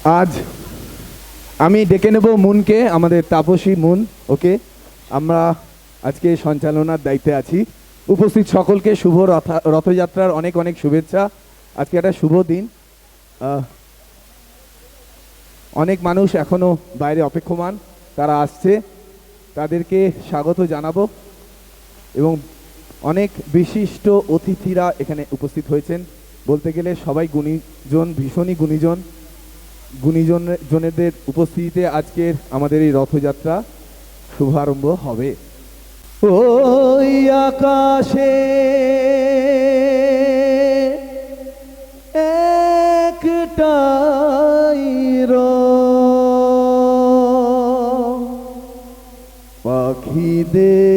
আজ আমি ডেকে নেব মুনকে, আমাদের তাপসী মুন। ওকে, আমরা আজকে সঞ্চালনার দায়িত্বে আছি। উপস্থিত সকলকে শুভ রথযাত্রার অনেক অনেক শুভেচ্ছা। আজকে একটা শুভ দিন। অনেক মানুষ এখনো বাইরে অপেক্ষমান, তারা আসছে, তাদেরকে স্বাগত জানাবো। এবং অনেক বিশিষ্ট অতিথিরা এখানে উপস্থিত হয়েছেন। বলতে গেলে সবাই গুণীজন, ভীষণই গুণীজনদের উপস্থিতিতে আজকের আমাদের এই রথযাত্রা শুভারম্ভ হবে। ওই আকাশে একটাই পাখিদের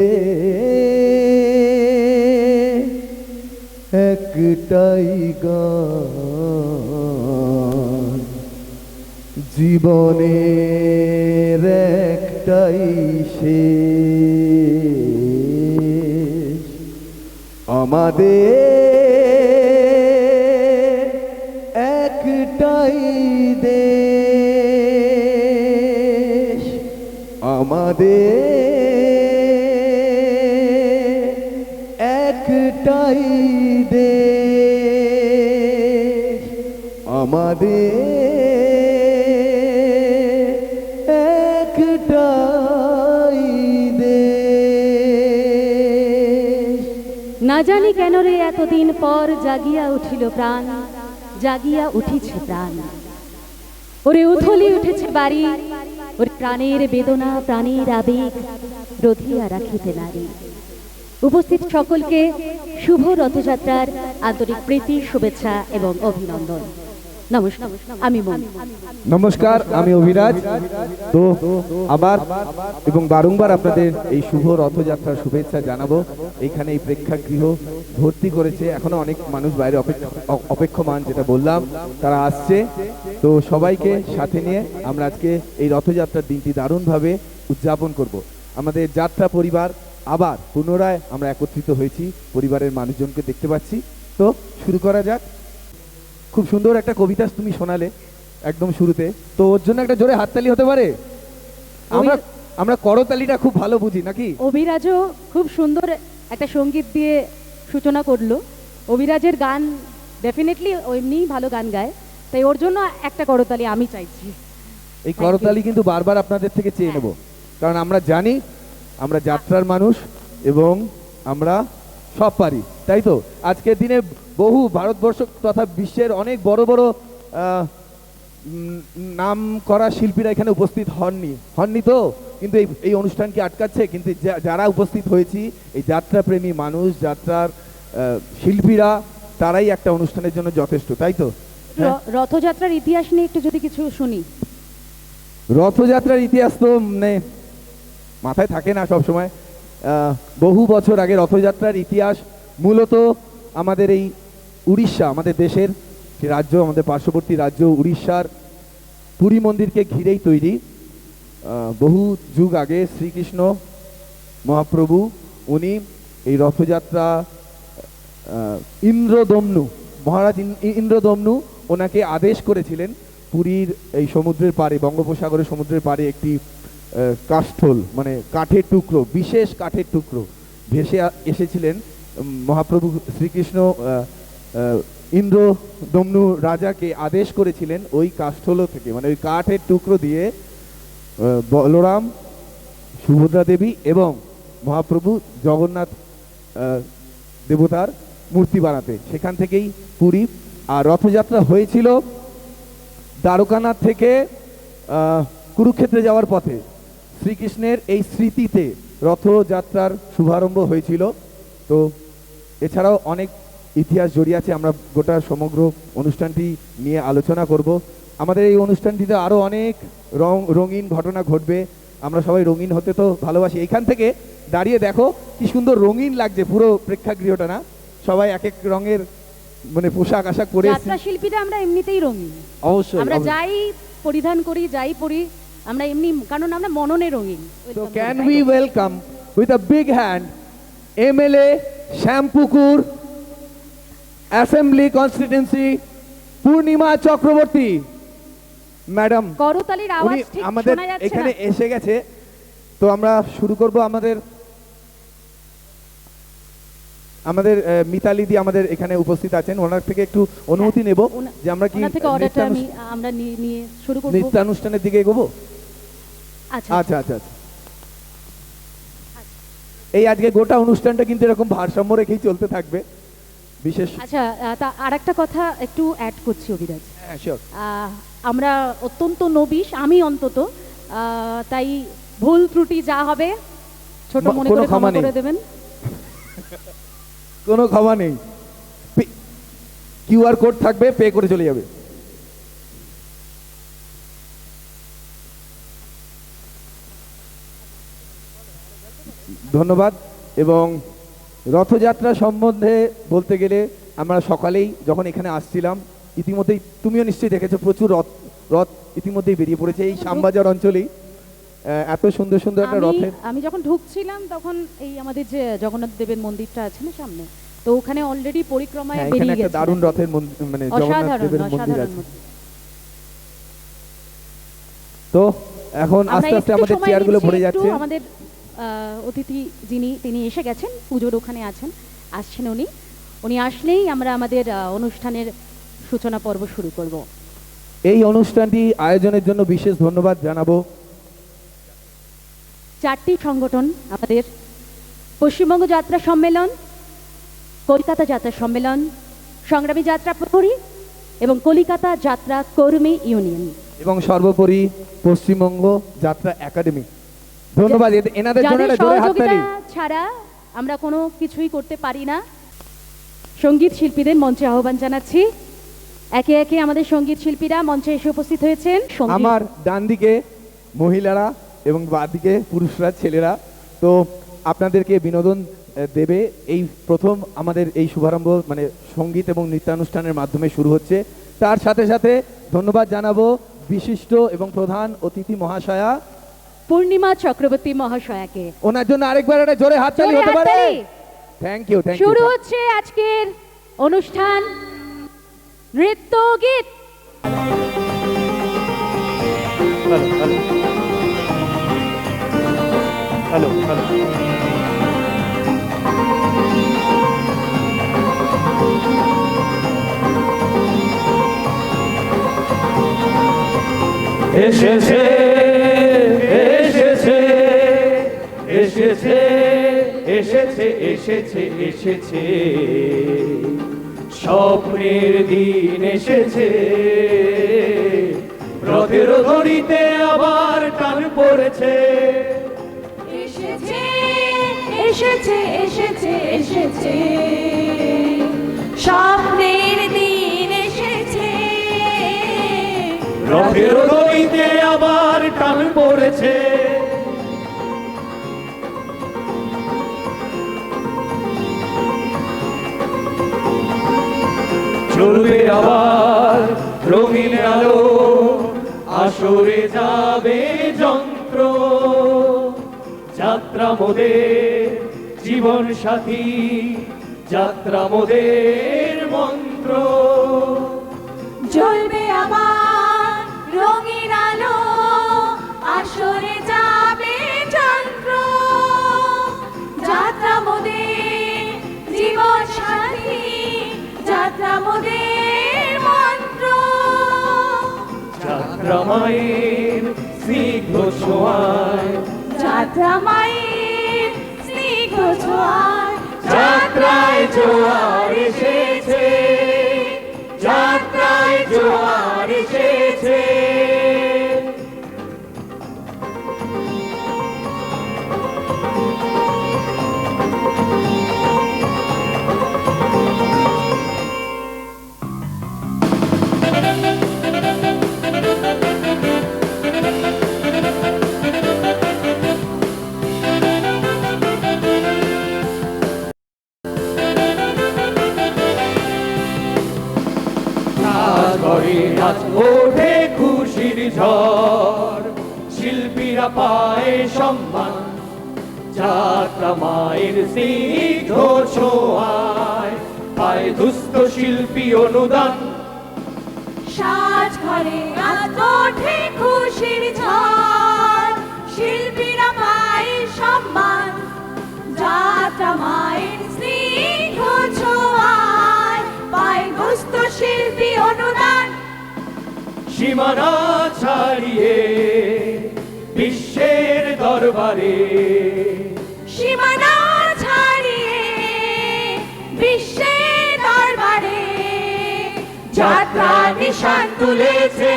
একটাই গান, জীবনের একটাই শেষ, আমাদের একটাই দেশ, আমাদের একটাই দেশ, আমাদের একটাই দেশ। না জানি কেন রে এতদিন পর জাগিয়া উঠিল প্রাণ, জাগিয়া উঠিছে প্রাণ। ওরে উথলি উঠেছে বাড়ি, ওর প্রাণের বেদনা প্রাণের আবেগ রধিয়া রাখিতে নারী। উপস্থিত সকলকে শুভ রথযাত্রার আন্তরিক প্রীতি, শুভেচ্ছা এবং অভিনন্দন। নমস্কার, আমি মন। নমস্কার, আমি অভিরাজ। তো আবার এবং বারংবার আপনাদের এই শুভ রথযাত্রার শুভেচ্ছা জানাবো। এইখানে এই প্রেক্ষাগৃহ ভর্তি করেছে, এখনো অনেক মানুষ বাইরে অপেক্ষমান, যেটা বললাম, তারা আসছে। তো সবাইকে সাথে নিয়ে আমরা আজকে এই রথযাত্রার দিনটি দারুণভাবে উদযাপন করব। আমাদের যাত্রা পরিবার আবার পুনরায় আমরা একত্রিত হয়েছি, পরিবারের মানুষজনকে দেখতে পাচ্ছি। তো শুরু করা যাক। খুব সুন্দর একটা কবিতা তুমি শোনালে একদম শুরুতে, তো ওর জন্য একটা জোরে হাততালি হতে পারে? আমরা করতালিটা খুব ভালো বুঝি নাকি? অভিরাজও খুব সুন্দর একটা সঙ্গীত দিয়ে সূচনা করলো। অভিরাজের গান ডেফিনেটলি এমনি ভালো গান গায়, তাই ওর জন্য একটা করতালি আমি চাইছি। এই করতালি কিন্তু বারবার আপনাদের থেকে চেয়ে নেব, কারণ আমরা জানি আমরা যাত্রার মানুষ এবং আমরা সব পারি, তাই তো? আজকের দিনে বহু ভারতবর্ষ তথা বিশ্বের অনেক বড় বড় নাম করা শিল্পীরা এখানে উপস্থিত হননি তো, কিন্তু এই অনুষ্ঠানকে আটকাচ্ছে। কিন্তু যারা উপস্থিত হয়েছি, এই যাত্রাপ্রেমী মানুষ, যাত্রার শিল্পীরা, তারাই একটা অনুষ্ঠানের জন্য যথেষ্ট, তাই তো? রথযাত্রার ইতিহাস নিয়ে একটু যদি কিছু শুনি। রথযাত্রার ইতিহাস তো মানে মাথায় থাকে না সব সময়। বহু বছর আগে রথযাত্রার ইতিহাস মূলত আমাদের এই উড়িষ্যা, আমাদের দেশের যে রাজ্য, আমাদের পার্শ্ববর্তী রাজ্য উড়িষ্যার পুরী মন্দিরকে ঘিরেই তৈরি। বহু যুগ আগে শ্রীকৃষ্ণ মহাপ্রভু উনি এই রথযাত্রা ইন্দ্রদম্নু, মহারাজ ইন্দ্রদম্নু ওনাকে আদেশ করেছিলেন পুরীর এই সমুদ্রের পাড়ে, বঙ্গোপসাগরের সমুদ্রের পাড়ে একটি কাষ্ঠল, মানে কাঠের টুকরো, বিশেষ কাঠের টুকরো ভেসে এসেছিলেন। মহাপ্রভু শ্রীকৃষ্ণ ইন্দ্রদম্নু রাজাকে আদেশ করেছিলেন ওই কাষ্ঠল থেকে, মানে ওই কাঠের টুকরো দিয়ে বলরাম, সুভদ্রা দেবী এবং মহাপ্রভু জগন্নাথ দেবতার মূর্তি বানাতে। সেখান থেকেই পুরী। আর রথযাত্রা হয়েছিল দ্বারকানাথ থেকে কুরুক্ষেত্রে যাওয়ার পথে। শ্রীকৃষ্ণের এই স্মৃতিতে রথযাত্রার শুভারম্ভ হয়েছিল। তো এছাড়াও অনেক ইতিহাস জড়িয়ে আছে, আমরা গোটা সমগ্র অনুষ্ঠানটি নিয়ে আলোচনা করব। আমাদের এই অনুষ্ঠানটিতে আরও অনেক রঙিন ঘটনা ঘটবে। আমরা সবাই রঙিন হতে তো ভালোবাসি। এখান থেকে দাঁড়িয়ে দেখো কি সুন্দর রঙিন লাগছে পুরো প্রেক্ষাগৃহটা, না? সবাই এক এক রঙের মানে পোশাক আশাক পরে। যাত্রা শিল্পীরা আমরা এমনিতেই রঙিন, অবশ্যই। আমরা যাই পরিধান করি, যাই পরি, আমরা এমনি, কারণ আমরা মননে রঙিন। So can we welcome with a big hand MLA Shyampukur Assembly Constituency Purnima Chakraborty. Madam করতালির উনি আওয়াজ ঠিক আমাদের শোনা যাচ্ছে এখানে না। এসে গেছে, তো আমরা শুরু করব। আমাদের মিতালি দি আমাদের এখানে উপস্থিত আছেন, ওনার থেকে একটু অনুমতি নেব যে আমরা কি ওনার থেকে অর্ডারটা আমরা নিয়ে শুরু করব। নৃত্যানুষ্ঠানের দিকে এগোবো। আচ্ছা আচ্ছা আচ্ছা আচ্ছা। এই আজকে গোটা অনুষ্ঠানটা কিন্তু এরকম ভারসাম্য রেখেই চলতে থাকবে। বিশেষ আচ্ছা, তা আরেকটা কথা একটু অ্যাড করছি অভিরাজ। হ্যাঁ শিওর। আমরা অত্যন্ত নবিশ, আমি অন্তত, তাই ভুল ত্রুটি যা হবে ছোট মনে কোনো করে ক্ষমা ক্ষমা নেই। করে দেবেন। কোনো ক্ষমা নেই, কিউআর কোড থাকবে, পে করে চলে যাবে। ধন্যবাদ। এবং রথযাত্রা সম্বন্ধে বলতে গেলে আমরা সকালেই যখন এখানে আসছিলাম, ইতিমধ্যেই তুমিও নিশ্চয়ই দেখেছো প্রচুর রথ ইতিমধ্যেই বেরিয়ে পড়েছে এই শ্যামবাজার অঞ্চলেই। এত সুন্দর সুন্দর একটা রথের, আমি যখন ঢুকছিলাম তখন এই আমাদের যে জগন্নাথ দেবের মন্দিরটা আছে না সামনে, তো ওখানে অলরেডি পরিক্রমায় হ্যাঁ, এখানে বেরিয়ে একটা গেছে। দারুণ রথের মানে জগন্নাথ দেবের মন্দির আছে। তো এখন আস্তে আস্তে আমাদের চেয়ারগুলো ভরে যাচ্ছে। আমাদের অতিথি যিনি, তিনি এসে গেছেন, পুজোর ওখানে আসছেন উনি আসলেই আমরা আমাদের অনুষ্ঠানের সূচনা পর্ব শুরু করব। এই অনুষ্ঠানটি আয়োজনের জন্য বিশেষ ধন্যবাদ জানাবো 4টি সংগঠন, আমাদের পশ্চিমবঙ্গ যাত্রা সম্মেলন, কলকাতা যাত্রা সম্মেলন, সংগ্রামী যাত্রা প্রহরী এবং কলিকাতা যাত্রা কর্মী ইউনিয়ন, এবং সর্বোপরি পশ্চিমবঙ্গ যাত্রা একাডেমি। ধন্যবাদ এনাদের জন্য একটা জোরে হাততালি। ছাড়া আমরা কোনো কিছুই করতে পারি না। সঙ্গীত শিল্পীদের মঞ্চে আহ্বান জানাচ্ছি। একে একে আমাদের সঙ্গীত শিল্পীরা মঞ্চে এসে উপস্থিত হয়েছেন। আমার ডান দিকে মহিলারা এবং বাঁ দিকে পুরুষরা, ছেলেরা। তো আপনাদেরকে বিনোদন দেবে। এই প্রথম আমাদের এই শুভারম্ভ মানে সঙ্গীত এবং নৃত্যানুষ্ঠানের মাধ্যমে শুরু হচ্ছে। তার সাথে সাথে ধন্যবাদ জানাবো বিশিষ্ট এবং প্রধান অতিথি মহাশয়া পূর্ণিমা চক্রবর্তী মহাশয়াকে। ওনার জন্য আরেকবার একটা জোরে হাততালি হতে পারে। Thank you. শুরু হচ্ছে আজকের অনুষ্ঠান, নৃত্য গীত। Hello hello. এসেছে এসেছে এসেছে এসেছে এসেছে এসেছে স্বপ্নের দিন এসেছে, রথের দড়িতে আবার টান পড়েছে। এসেছে এসেছে এসেছে এসেছে স্বপ্নের দিন এসেছে, রথের দড়িতে আবার টান পড়েছে। চলবে আবার রঙিন আলো, আসরে যাবে যন্ত্র, যাত্রা মোদের জীবন সাথী, যাত্রা মোদের মন্ত্র। জ্বলবে আবার রঙিন আলো, আসরে যাবে যন্ত্র, যাত্রা মোদের জীবন সাথী, যাত্রা মোদের মন্ত্র। যাত্রা মায়ের স্নিগ্ধ ছোঁয়ায়, যাত্রা মায়ের স্নিগ্ধ ছোঁয়ায়, যাত্রায় জোয়ার এসেছে, যাত্রায় জোয়ার এসেছে। আজ ওঠে খুশির ঝড়, শিল্পীরা পায় সম্মান, যাত্রা মায়ের স্নিগ্ধ ছোঁয়ায় পায় দুস্থ শিল্পী অনুদান। সাজ ঘরে আজ ওঠে খুশির ঝড়, শিল্পীরা পায় সম্মান, যাত্রা মায়ের স্নিগ্ধ ছোঁয়ায়, পায় দুস্থ শিল্পী অনুদান। সীমানা ছাড়িয়ে বিশ্বের দরবারে, সীমানা ছাড়িয়ে বিশ্বের দরবারে যাত্রা নিশান তুলেছে।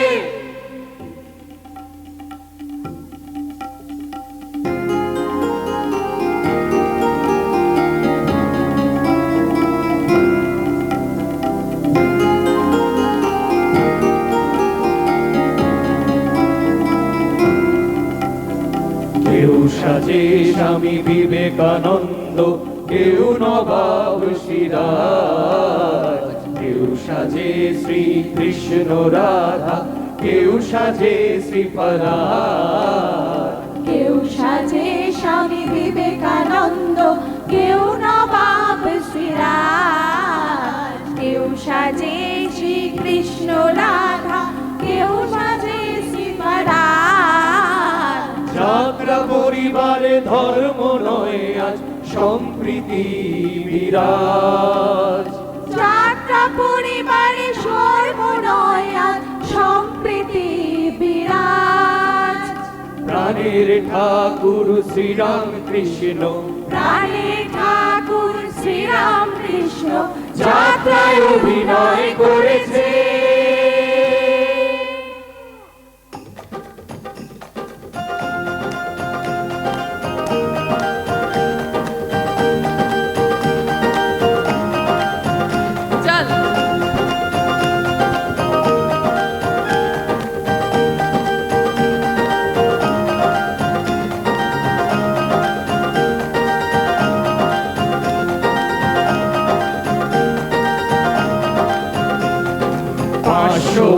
কেউ সাজে স্বামী বিবেকানন্দ, কেউ নবাব সিরাজ, কেউ সাজে শ্রীকৃষ্ণ রাধা, কেউ সাজে শ্রীফরাজ। কেউ সাজে স্বামী বিবেকানন্দ, কেউ নবাব সিরাজ, কেউ সাজে শ্রীকৃষ্ণ রাধা, কেউ সাজে শ্রীফরাজ। যাত্রা পরিবারে ধর্ম নয় আজ সম্প্রীতি বিরাজ, যাত্রা পরিবারে সর্ব নয় আজ সম্প্রীতি বিরাজ। প্রাণের ঠাকুর শ্রীরাম কৃষ্ণ, প্রাণের ঠাকুর শ্রীরাম কৃষ্ণ যাত্রায় অভিনয় করেছে।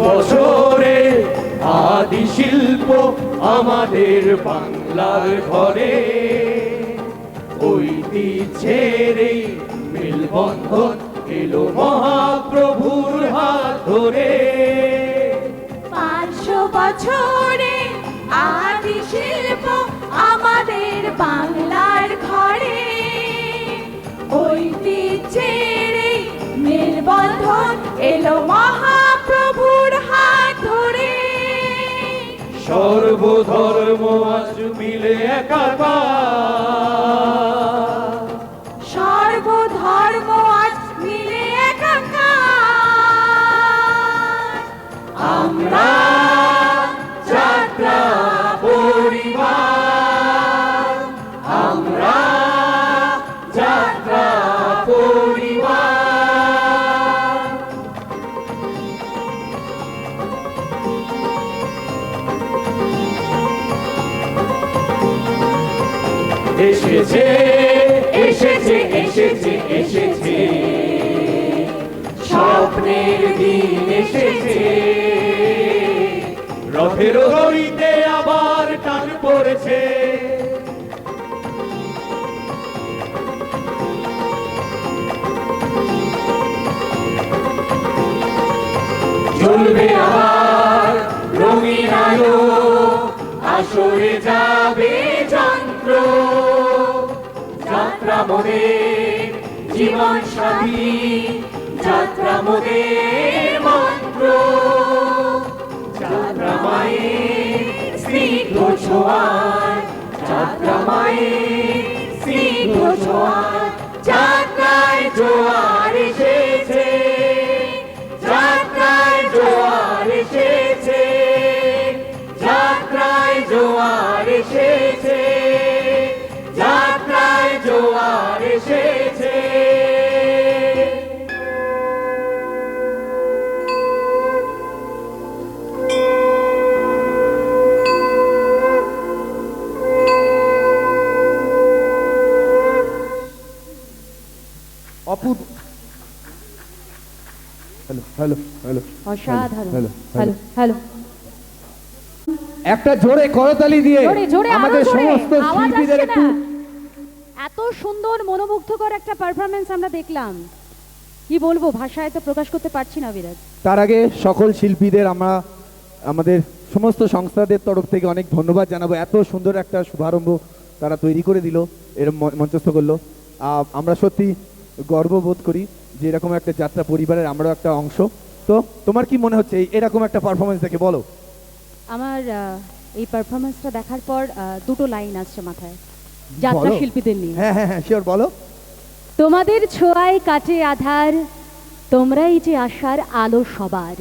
বছরে আদি শিল্প আমাদের বাংলার ঘরে, ঐতিহ্যের এই মেলবন্ধন এলো মহাপ্রভুর হাত ধরে। 500 বছরে আদি শিল্প আমাদের বাংলার ঘরে, ঐতিহ্যের এই মেলবন্ধন এলো মহাপ্রভুর হাত ধরে। সর্বধর্ম আজ মিলে একাকার, সর্বধর্ম আজ মিলে একাকার। আমরা যাত্রা পরিবার, আমরা যাত্রা পরিবার। এসেছে এসেছে এসেছে এসেছে, স্বপ্নের দিন এসেছে। রথের দড়িতে আবার টান পড়েছে, জ্বলবে আবার রঙিন আলো, আসরে যাবে যন্ত্র। যাত্রা মোদের জীবন সাথী, যাত্রা মোদের মন্ত্র। যাত্রা মায়ের স্নিগ্ধ ছোঁয়ায়, যাত্রা মায়ের স্নিগ্ধ ছোঁয়ায়, যাত্রায় জোয়ার এসেছে, যাত্রায় জোয়ার এসেছে, যাত্রায় জোয়ার এসেছে, যাত্রায় জোয়ার এসেছে। অপূর্ব। হ্যালো হ্যালো হ্যালো অসাধারণ। হ্যালো, হ্যালো হ্যালো একটা জোরে করতালি দিয়ে জোরে জোরে আমাদের আরো জোরে, সমস্ত আওয়াজ শিল্পীদের আসছে একটু না। এত সুন্দর মনোমুগ্ধকর একটা পারফরমেন্স আমরা দেখলাম, কি বলবো, ভাষায় তো প্রকাশ করতে পারছি না বিরাজ। তার আগে সকল শিল্পীদের আমরা আমাদের সমস্ত সংস্থাদের তরফ থেকে অনেক ধন্যবাদ জানাবো, এত সুন্দর একটা শুভারম্ভ তারা তৈরি করে দিল, এরকম মঞ্চস্থ করলো। আমরা সত্যি গর্ববোধ করি যে এরকম একটা যাত্রা পরিবারের আমরাও একটা অংশ। তো তোমার কি মনে হচ্ছে এরকম একটা পারফরমেন্স দেখে, বলো? আমার এই পারফরমেন্সটা দেখার পর দুটো লাইন আসছে মাথায় যাত্রা বলো। শিল্পীদের নিয়ে। হ্যাঁ হ্যাঁ হ্যাঁ, শিওর, বলো। তোমাদের ছোঁয়ায় কাটে আধার, তোমরাই যে আশার আলো সবার,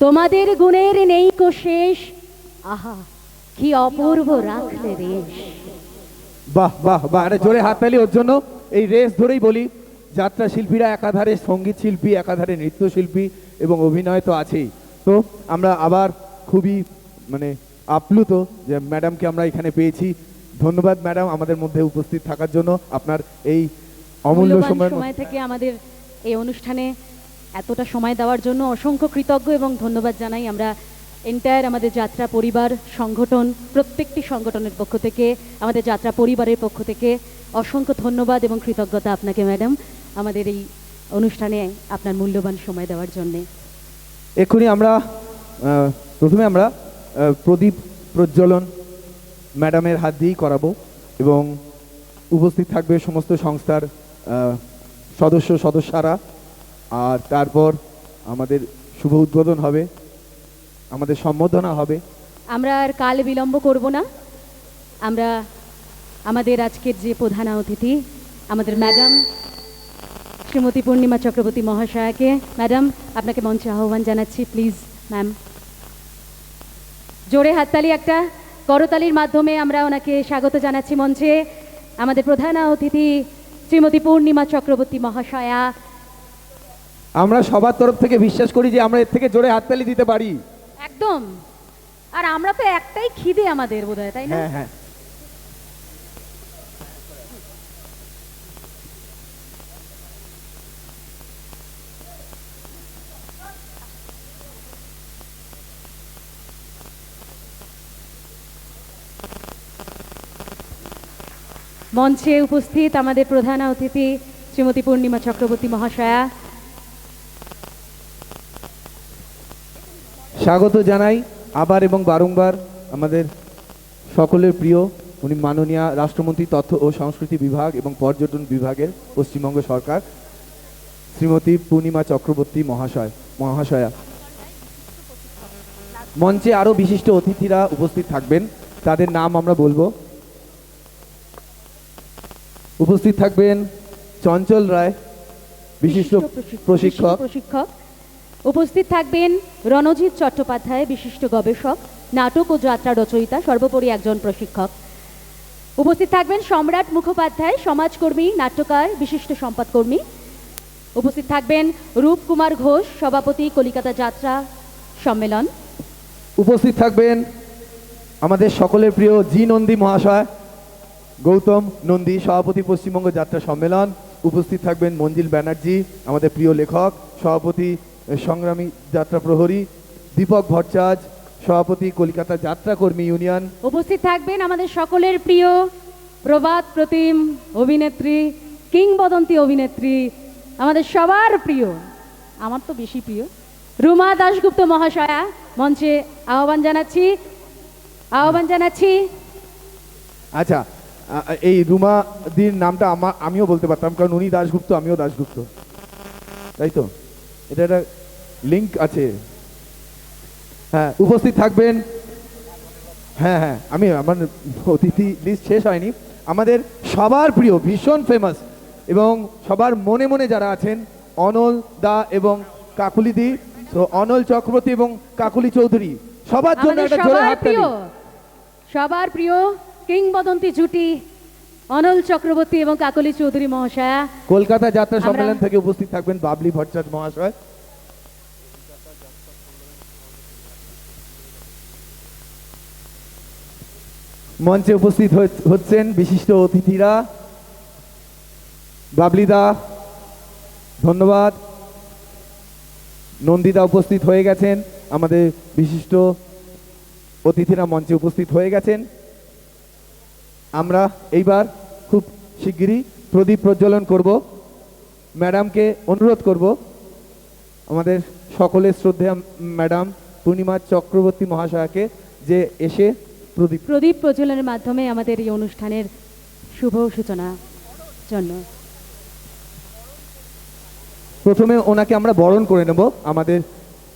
তোমাদের গুণের নেই কো শেষ, আহা কি অপূর্ব রাখলে রেশ। বাহ বাহ বাহ, আরে জোরে হাততালি ওর জন্য। এই রেস ধরেই বলি, যাত্রা শিল্পীরা একাধারে সঙ্গীত শিল্পী, একাধারে নৃত্যশিল্পী এবং অভিনয় তো আছেই। তো আমরা আবার খুবই মানে আপ্লুত যে ম্যাডামকে আমরা এখানে পেয়েছি। ধন্যবাদ ম্যাডাম আমাদের মধ্যে উপস্থিত থাকার জন্য, আপনার এই অমূল্য মূল্যবান সময়। সময় থেকে আমাদের এই অনুষ্ঠানে এতটা সময় দেওয়ার জন্য অসংখ্য কৃতজ্ঞ এবং ধন্যবাদ জানাই আমরা এন্টায়ার আমাদের যাত্রা পরিবার সংগঠন, প্রত্যেকটি সংগঠনের পক্ষ থেকে, আমাদের যাত্রা পরিবারের পক্ষ থেকে অসংখ্য ধন্যবাদ এবং কৃতজ্ঞতা আপনাকে ম্যাডাম, আমাদের এই অনুষ্ঠানে আপনার মূল্যবান সময় দেওয়ার জন্যে। এক্ষুনি আমরা প্রথমে আমরা প্রদীপ প্রজ্বলন ম্যাডামের হাত দিয়েই করাবো এবং উপস্থিত থাকবে সমস্ত সংস্থার সদস্যরা, আর তারপর আমাদের শুভ উদ্বোধন হবে, আমাদের সম্বোধনা হবে। আমরা আর কাল বিলম্ব করব না, আমরা আমাদের আজকের যে প্রধান অতিথি আমাদের ম্যাডাম শ্রীমতী পূর্ণিমা চক্রবর্তী মহাশয়াকে, ম্যাডাম আপনাকে মঞ্চে আহ্বান জানাচ্ছি, প্লিজ ম্যাম। জোরে হাততালি, একটা করতালির মাধ্যমে আমরা ওনাকে স্বাগত জানাচ্ছি মঞ্চে। আমাদের প্রধান অতিথি শ্রীমতী পূর্ণিমা চক্রবর্তী মহাশয়া। আমরা সবার তরফ থেকে বিশ্বাস করি যে আমরা এর থেকে জোরে হাততালি দিতে পারি। একদম, আর আমরা তো একটাই খিদে আমাদের বোধহয়, তাই না? হ্যাঁ হ্যাঁ, মঞ্চে উপস্থিত আমাদের প্রধান অতিথি শ্রীমতী পূর্ণিমা চক্রবর্তী মহাশয়া। স্বাগত জানাই আবার এবং বারংবার আমাদের সকলের প্রিয়, উনি মাননীয় রাষ্ট্রমন্ত্রী তথ্য ও সংস্কৃতি বিভাগ এবং পর্যটন বিভাগের পশ্চিমবঙ্গ সরকার, শ্রীমতী পূর্ণিমা চক্রবর্তী মহাশয়া। মঞ্চে আরো বিশিষ্ট অতিথিরা উপস্থিত থাকবেন, তাদের নাম আমরা বলবো। উপস্থিত থাকবেন চঞ্চল রায়, বিশিষ্ট প্রশিক্ষক। উপস্থিত থাকবেন রণজিৎ চট্টোপাধ্যায়, বিশিষ্ট গবেষক, নাটক ও যাত্রা রচয়িতা, সর্বোপরি একজন প্রশিক্ষক। উপস্থিত থাকবেন সম্রাট মুখোপাধ্যায়, সমাজকর্মী, নাট্যকার, বিশিষ্ট সম্পাদকর্মী। উপস্থিত থাকবেন রূপকুমার ঘোষ, সভাপতি, কলিকাতা যাত্রা সম্মেলন। উপস্থিত থাকবেন আমাদের সকলের প্রিয় জি নন্দী মহাশয়, গৌতম নন্দী, সভাপতি, পশ্চিমবঙ্গ যাত্রা সম্মেলন। উপস্থিত থাকবেন মঞ্জিল ব্যানার্জি, আমাদের প্রিয় লেখক, সভাপতি, সংগ্রামী যাত্রা প্রহরী। দীপক ভট্টাচার্য, সভাপতি, কলকাতা যাত্রা কর্মী ইউনিয়ন। উপস্থিত থাকবেন আমাদের সকলের প্রিয় প্রবাদ প্রতিম অভিনেত্রী, কিংবদন্তি অভিনেত্রী, আমাদের সবার প্রিয়, আমার তো বেশি প্রিয়, রুমা দাশগুপ্ত মহাশয়া। মঞ্চে আহ্বান জানাচ্ছি। আচ্ছা, এই রুমা দির নামটা আমিও বলতে পারতাম, কারণ উনি দাশগুপ্ত, আমিও দাশগুপ্ত, তাই তো? এটা একটা লিঙ্ক আছে। হ্যাঁ, উপস্থিত থাকবেন। হ্যাঁ হ্যাঁ, আমার অতিথি লিস্ট শেষ হয়নি। আমাদের সবার প্রিয়, ভীষণ ফেমাস এবং সবার মনে মনে যারা আছেন, অনল দা এবং কাকুলি দি। তো অনল চক্রবর্তী এবং কাকুলি চৌধুরী, সবার জন্য একটা জোরে হাততালি। সবার প্রিয় কিংবদন্তি জুটি অনল চক্রবর্তী এবং কাকলি চৌধুরী মহাশয়া। কলকাতা যাত্রা সম্মেলন থেকে উপস্থিত থাকবেন বাবলি ভট্টাচার্য মহাশয়। মঞ্চে উপস্থিত হচ্ছেন বিশিষ্ট অতিথিরা। বাবলিদা, ধন্যবাদ। নন্দিদা উপস্থিত হয়ে গেছেন, আমাদের বিশিষ্ট অতিথিরা মঞ্চে উপস্থিত হয়ে গেছেন। আমরা এইবার খুব শিগগিরই প্রদীপ প্রজ্বলন করব। ম্যাডামকে অনুরোধ করব, আমাদের সকলের শ্রদ্ধেয় ম্যাডাম পূর্ণিমা চক্রবর্তী মহাশয়াকে যে এসে প্রদীপ। প্রদীপ প্রজ্বলনের মাধ্যমে আমাদের এই অনুষ্ঠানের শুভ সূচনা জন্য প্রথমে ওনাকে আমরা বরণ করে নেব আমাদের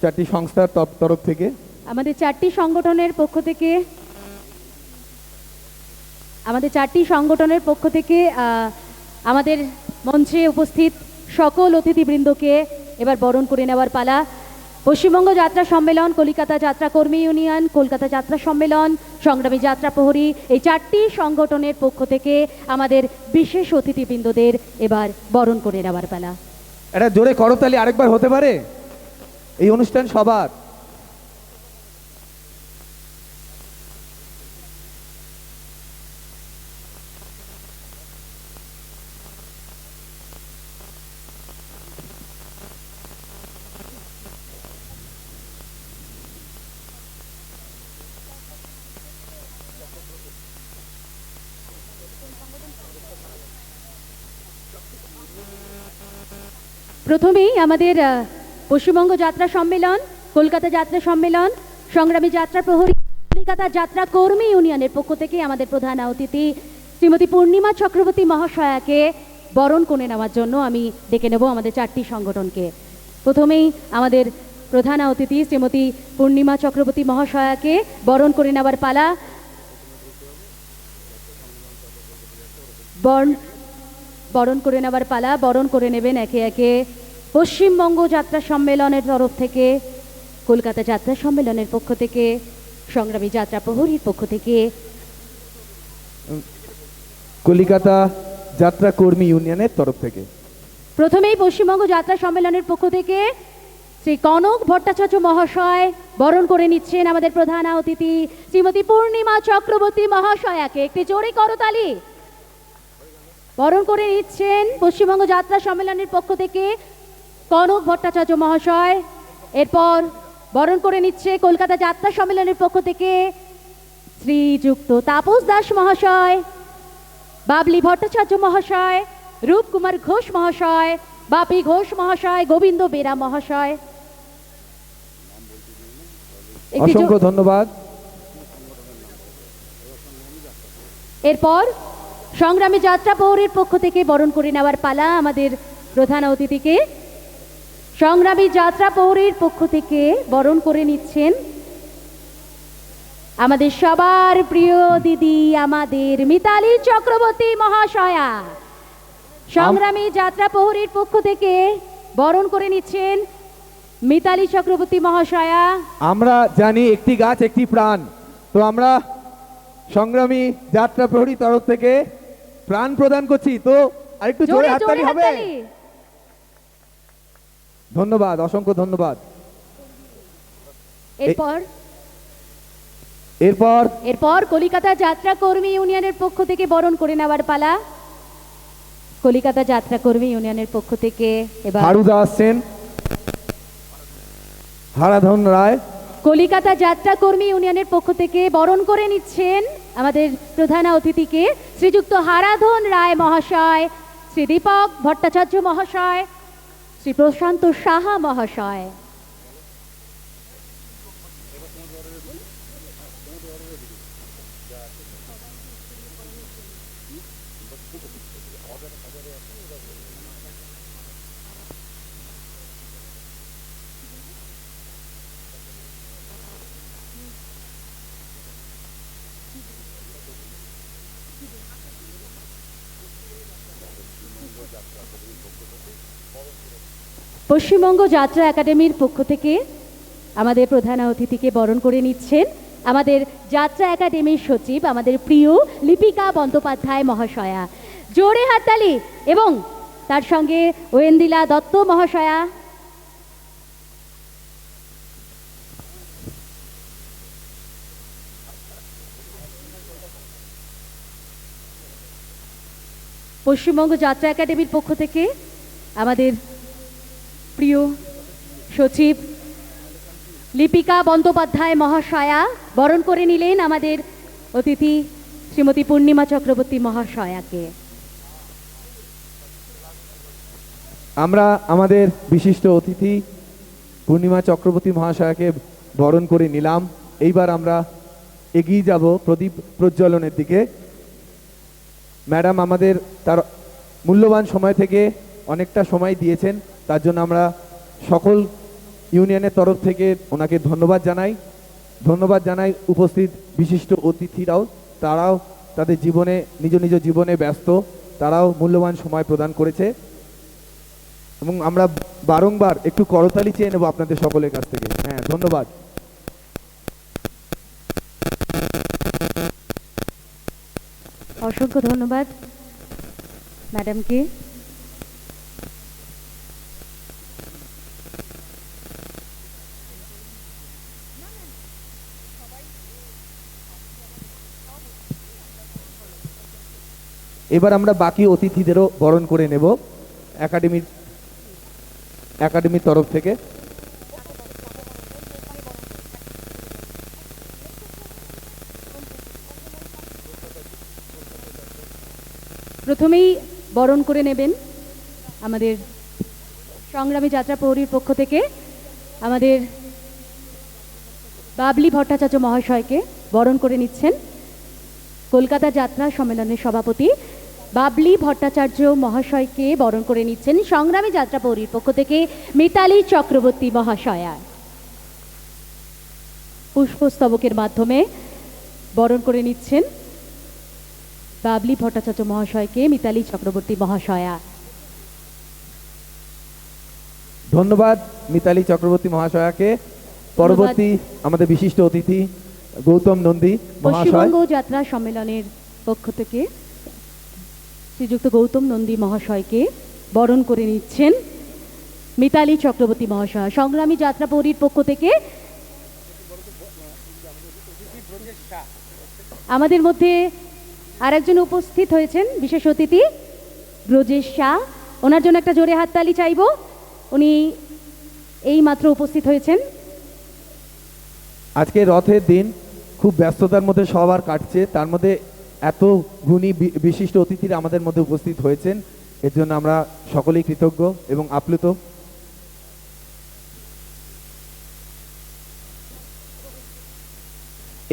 চারটি সংস্থার তরফ থেকে। আমাদের চারটি সংগঠনের পক্ষ থেকে আমাদের মঞ্চে উপস্থিত সকল অতিথিবৃন্দকে এবার বরণ করে নেওয়ার পালা। পশ্চিমবঙ্গ যাত্রা সম্মেলন, কলিকাতা যাত্রা কর্মী ইউনিয়ন, কলকাতা যাত্রা সম্মেলন, সংগ্রামী যাত্রা প্রহরী, এই চারটি সংগঠনের পক্ষ থেকে আমাদের বিশেষ অতিথিবৃন্দদের এবার বরণ করে নেওয়ার পালা। এটা জোরে করতালি আরেকবার হতে পারে? এই অনুষ্ঠান সবার। প্রথমেই আমাদের পশ্চিমবঙ্গ যাত্রা সম্মেলন, কলকাতা যাত্রা সম্মেলন, সংগ্রামী যাত্রা প্রহরী, কলিকাতা যাত্রা কর্মী ইউনিয়নের পক্ষ থেকে আমাদের প্রধান অতিথি শ্রীমতী পূর্ণিমা চক্রবর্তী মহাশয়াকে বরণ করে নেওয়ার জন্য আমি ডেকে নেব আমাদের চারটি সংগঠনকে। প্রথমেই আমাদের প্রধান অতিথি শ্রীমতী পূর্ণিমা চক্রবর্তী মহাশয়াকে বরণ করে নেওয়ার পালা। বরণ করে নেবেন একে একে পশ্চিমবঙ্গ যাত্রা সম্মেলনের তরফ থেকে, কলকাতা যাত্রা সম্মেলনের পক্ষ থেকে, সংগ্রামী যাত্রা প্রহরীর পক্ষ থেকে, কলিকাতা যাত্রা কর্মী ইউনিয়নের তরফ থেকে। প্রথমেই পশ্চিমবঙ্গ যাত্রা সম্মেলনের পক্ষ থেকে শ্রী কনক ভট্টাচার্য মহাশয় বরণ করে নিচ্ছেন আমাদের প্রধান অতিথি শ্রীমতী পূর্ণিমা চক্রবর্তী মহাশয়াকে। একটি জোরে করতালি। বরণ করে নিচ্ছেন পশ্চিমবঙ্গ যাত্রা সম্মেলনের পক্ষ থেকে কনক ভট্টাচার্য মহাশয়। এরপর বরণ করে নিচ্ছে কলকাতা যাত্রা সম্মেলনের পক্ষ থেকে শ্রীযুক্ত তাপস দাস মহাশয়, বাবলি ভট্টাচার্য মহাশয়, রূপকুমার ঘোষ মহাশয়, বাপি ঘোষ মহাশয়, গোবিন্দ বেরা মহাশয়। অসংখ্য ধন্যবাদ। এরপর সংগ্রামী যাত্রা প্রহরীর পক্ষ থেকে বরণ করে নেওয়ার পালা আমাদের প্রধান অতিথিকে। সংগ্রামী যাত্রা প্রহরীর পক্ষ থেকে বরণ করে নিচ্ছেন আমাদের সবার প্রিয় দিদি আমাদের মিতালি চক্রবর্তী মহাশয়া। সংগ্রামী যাত্রা প্রহরীর পক্ষ থেকে বরণ করে নিচ্ছেন মিতালি চক্রবর্তী মহাশয়া। আমরা জানি একটি গাছ একটি প্রাণ, তো আমরা সংগ্রামী যাত্রা প্রহরী তরফ থেকে প্রাণ প্রদান করছি, তো আরেকটু জোরে হাততালি হবে। ধন্যবাদ, অসংখ্য ধন্যবাদ। এরপর কলিকাতা যাত্রা কর্মী ইউনিয়নের পক্ষ থেকে বরণ করে নেওয়ার পালা। কলিকাতা যাত্রা কর্মী ইউনিয়নের পক্ষ থেকে এবার হারুদা আসছেন, হারাধন রায়। কলিকাতা যাত্রা কর্মী ইউনিয়নের পক্ষ থেকে বরণ করে নিচ্ছেন আমাদের প্রধান অতিথিকে শ্রীযুক্ত হারাধন রায় মহাশয়, শ্রী দীপক ভট্টাচার্য মহাশয়, শ্রী প্রশান্ত সাহা মহাশয়। পশ্চিমবঙ্গ যাত্রা একাডেমির পক্ষ থেকে আমাদের প্রধান অতিথিকে বরণ করে নিচ্ছেন আমাদের যাত্রা একাডেমির সচিব, আমাদের প্রিয় লিপিকা বন্দ্যোপাধ্যায় মহাশয়া। জোরে হাততালি। এবং তার সঙ্গে ওয়েন্দিলা দত্ত মহাশয়া। পশ্চিমবঙ্গ যাত্রা একাডেমির পক্ষ থেকে আমাদের প্রিয় সচিব লিপিকা বন্দ্যোপাধ্যায় মহাশয়া বরণ করে নিলেন আমাদের অতিথি শ্রীমতী পূর্ণিমা চক্রবর্তী মহাশয়াকে। আমরা আমাদের বিশিষ্ট অতিথি পূর্ণিমা চক্রবর্তী মহাশয়াকে বরণ করে নিলাম। এইবার আমরা এগিয়ে যাব প্রদীপ প্রজ্বলনের দিকে। ম্যাডাম আমাদের তার মূল্যবান সময় থেকে অনেকটা সময় দিয়েছেন, তার জন্য আমরা সকল ইউনিয়নের তরফ থেকে ওনাকে ধন্যবাদ জানাই। উপস্থিত বিশিষ্ট অতিথিরাও, তারাও তাদের জীবনে নিজ নিজ জীবনে ব্যস্ত, তারাও মূল্যবান সময় প্রদান করেছে এবং আমরা বারংবার একটু করতালি চেয়ে নেব আপনাদের সকলের কাছ থেকে। হ্যাঁ, ধন্যবাদ। অসংখ্য ধন্যবাদ ম্যাডামকে। এবার আমরা বাকি অতিথিদেরও বরণ করে নেব একাডেমির তরফ থেকে। প্রথমেই বরণ করে নেবেন আমাদের সংগ্রামী যাত্রা প্রহরীর পক্ষ থেকে আমাদের বাবলি ভট্টাচার্য মহাশয়কে বরণ করে নিচ্ছেন কলকাতা যাত্রা সম্মেলনের সভাপতি বাবলি ভট্টাচার্য মহাশয়কে বরণ করে নিচ্ছেন সংগ্রামী যাত্রা প্রহরীর পক্ষ থেকে মিতালি চক্রবর্তী মহাশয়া। পুষ্পস্তবকের মাধ্যমে বরণ করে নিচ্ছেন বাবলি ভট্টাচার্য মহাশয়কে মিতালি চক্রবর্তী মহাশয়া। ধন্যবাদ মিতালি চক্রবর্তী মহাশয়াকে। পরবর্তী আমাদের বিশিষ্ট অতিথি গৌতম নন্দী মহাশয়, পশ্চিমবঙ্গ যাত্রা সম্মেলনের পক্ষ থেকে শ্রীযুক্ত গৌতম নন্দী মহাশয়কে বরণ করে নিচ্ছেন মিতালি চক্রবর্তী মহাশয়। সংগ্রামী যাত্রা প্রহরীর পক্ষ থেকে আমাদের মধ্যে আরেকজন উপস্থিত হয়েছেন বিশেষ অতিথি ব্রজেশ শাহ, ওনার জন্য একটা জোরে হাততালি চাইব। উনি এই মাত্র উপস্থিত হয়েছেন। আজকে রথের দিন খুব ব্যস্ততার মধ্যে সবার কাটছে, তার মধ্যে এত গুণী বিশিষ্ট অতিথিরা আমাদের মধ্যে উপস্থিত হয়েছেন, এর জন্য আমরা সকলেই কৃতজ্ঞ এবং আপ্লুত।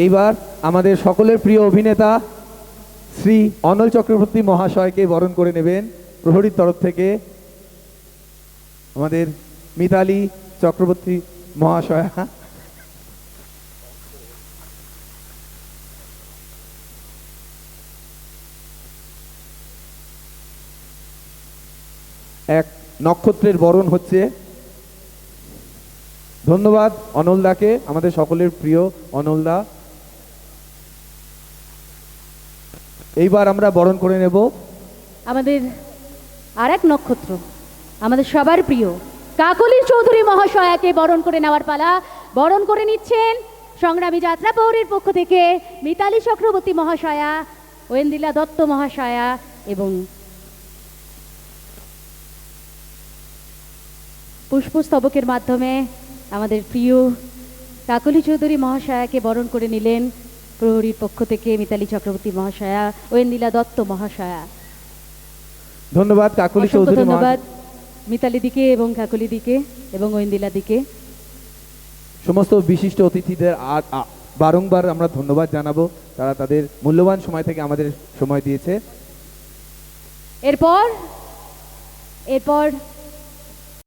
এইবার আমাদের সকলের প্রিয় অভিনেতা শ্রী অনল চক্রবর্তী মহাশয়কে বরণ করে নেবেন প্রহরীর তরফ থেকে আমাদের মিতালি চক্রবর্তী মহাশয়া। এক নক্ষত্রের বরণ হচ্ছে। ধন্যবাদ অনলদাকে, আমাদের সকলের প্রিয় অনলদা। এইবার আমরা বরণ করে নেব আমাদের আর এক নক্ষত্র, আমাদের সবার প্রিয় কাকলি চৌধুরী মহাশয়াকে বরণ করে নেওয়ার পালা। বরণ করে নিচ্ছেন সংগ্রামী যাত্রা প্রহরীর পক্ষ থেকে মিতালি চক্রবর্তী মহাশয়া, ওয়েন্দিলা দত্ত মহাশয়া এবং পুষ্পস্তবকের মাধ্যমে আমাদের প্রিয় কাকলি চৌধুরী মহাশয়াকে বরণ করে নিলেন প্রহরীর পক্ষ থেকে মিতালি চক্রবর্তী মহাশয়া, ওয়েন্দিলা দত্ত মহাশয়া। ধন্যবাদ কাকলি অসংখ্য চৌধুরী ধন্যবাদ মিতালি দিকে এবং কাকলি দিকে এবং ওয়েন্দিলা দিকে। সমস্ত বিশিষ্ট অতিথিদের বারংবার আমরা ধন্যবাদ জানাবো, তারা তাদের মূল্যবান সময় থেকে আমাদের সময় দিয়েছে। এরপর